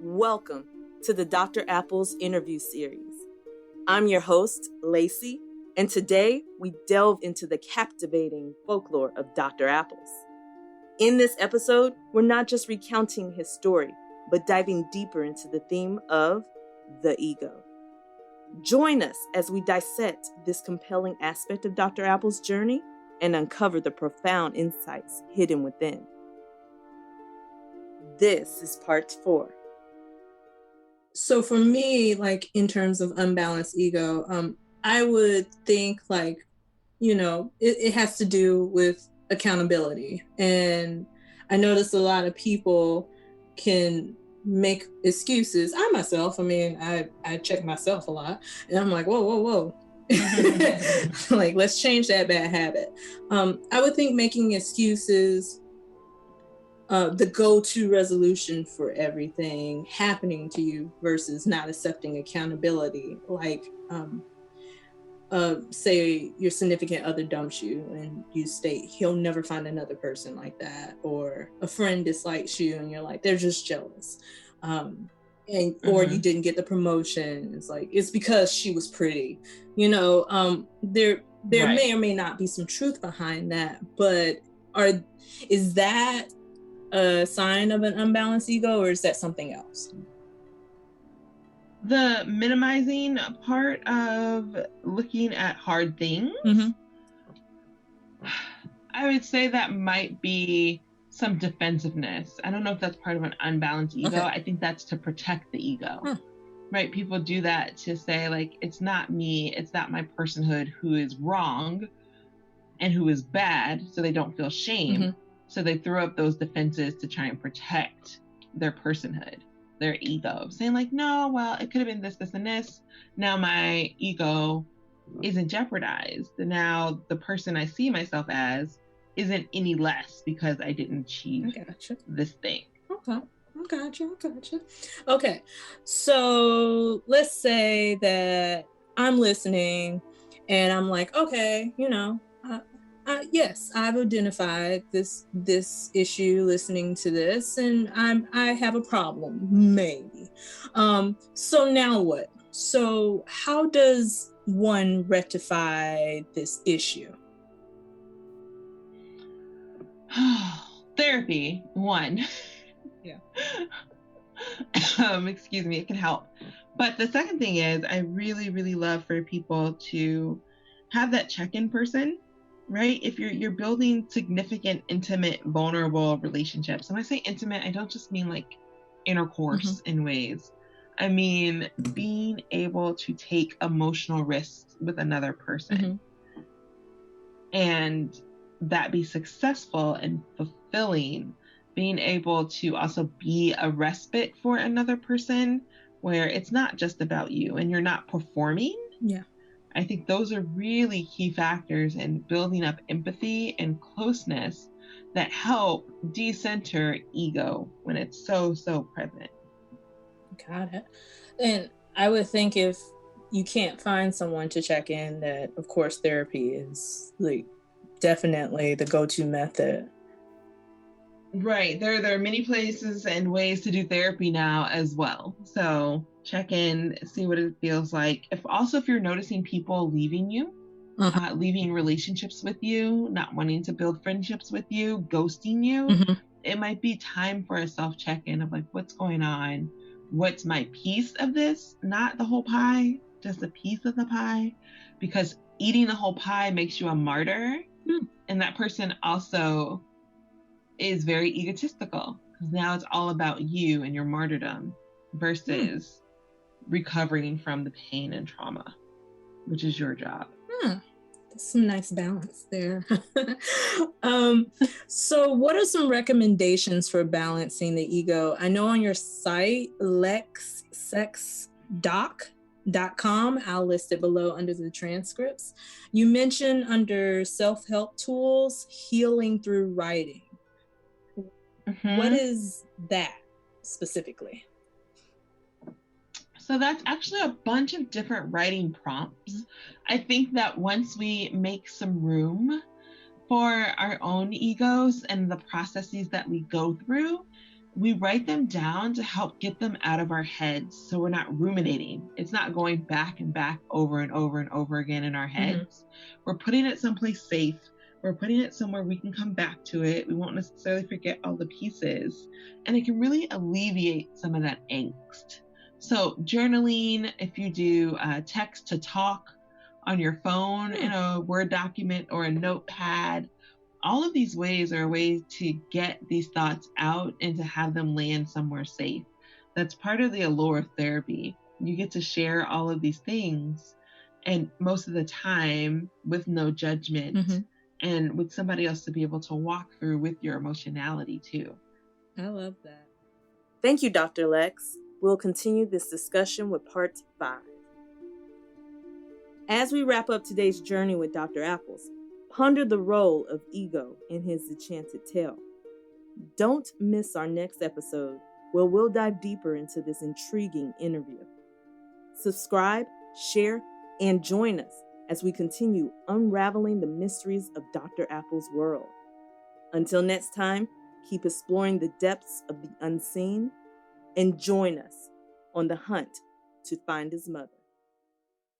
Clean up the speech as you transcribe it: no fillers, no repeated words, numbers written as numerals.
Welcome to the Dr. Apples interview series. I'm your host, Lacey, and today we delve into the captivating folklore of Dr. Apples. In this episode, we're not just recounting his story, but diving deeper into the theme of the ego. Join us as we dissect this compelling aspect of Dr. Apple's journey and uncover the profound insights hidden within. This is part 4. So for me, like in terms of unbalanced ego, I would think it has to do with accountability. And I notice a lot of people can make excuses. I check myself a lot and I'm like, whoa. Like, let's change that bad habit. I would think making excuses the go-to resolution for everything happening to you versus not accepting accountability. Like, say your significant other dumps you and you state he'll never find another person like that, or a friend dislikes you and you're like, they're just jealous. Or you didn't get the promotion. It's like, it's because she was pretty, there may or may not be some truth behind that, but is that a sign of an unbalanced ego, or is that something else? The minimizing part of looking at hard things, I would say that might be some defensiveness. I don't know if that's part of an unbalanced ego. I think that's to protect the ego. Right? People do that to say, like, it's not me, it's not my personhood who is wrong and who is bad, so they don't feel shame. So they throw up those defenses to try and protect their personhood, their ego, saying like, no, well, it could have been this, this, and this. Now my ego isn't jeopardized. Now the person I see myself as isn't any less because I didn't achieve this thing. Okay. Gotcha. Okay. So let's say that I'm listening and I'm like, okay, yes, I've identified this issue listening to this, and I have a problem, maybe. So now what? So how does one rectify this issue? Therapy, one. Yeah. Excuse me, it can help. But the second thing is, I really, really love for people to have that check-in person. Right? If you're building significant, intimate, vulnerable relationships, and when I say intimate, I don't just mean like intercourse in ways. I mean being able to take emotional risks with another person and that be successful and fulfilling, being able to also be a respite for another person where it's not just about you and you're not performing. Yeah. I think those are really key factors in building up empathy and closeness that help decenter ego when it's so present. Got it. And I would think if you can't find someone to check in, that of course therapy is like definitely the go-to method. Right. There are many places and ways to do therapy now as well. So check in, see what it feels like. If you're noticing people leaving you, leaving relationships with you, not wanting to build friendships with you, ghosting you, it might be time for a self-check-in of like, what's going on? What's my piece of this? Not the whole pie, just a piece of the pie. Because eating the whole pie makes you a martyr. And that person also is very egotistical, because now it's all about you and your martyrdom versus recovering from the pain and trauma, which is your job. That's some nice balance there. So what are some recommendations for balancing the ego? I know on your site, lexxdoc.com, I'll list it below under the transcripts. You mentioned under self-help tools, healing through writing. What is that specifically? So that's actually a bunch of different writing prompts. I think that once we make some room for our own egos and the processes that we go through, we write them down to help get them out of our heads so we're not ruminating. It's not going back and back over and over and over again in our heads. We're putting it someplace safe. We're putting it somewhere we can come back to it. We won't necessarily forget all the pieces. And it can really alleviate some of that angst. So journaling, if you do text to talk on your phone in a Word document or a notepad, all of these ways are a way to get these thoughts out and to have them land somewhere safe. That's part of the allure of therapy. You get to share all of these things, and most of the time with no judgment and with somebody else to be able to walk through with your emotionality too. I love that. Thank you, Dr. Lexx. We'll continue this discussion with part 5. As we wrap up today's journey with Dr. Apples, ponder the role of ego in his enchanted tale. Don't miss our next episode, where we'll dive deeper into this intriguing interview. Subscribe, share, and join us as we continue unraveling the mysteries of Dr. Apple's world. Until next time, keep exploring the depths of the unseen and join us on the hunt to find his mother.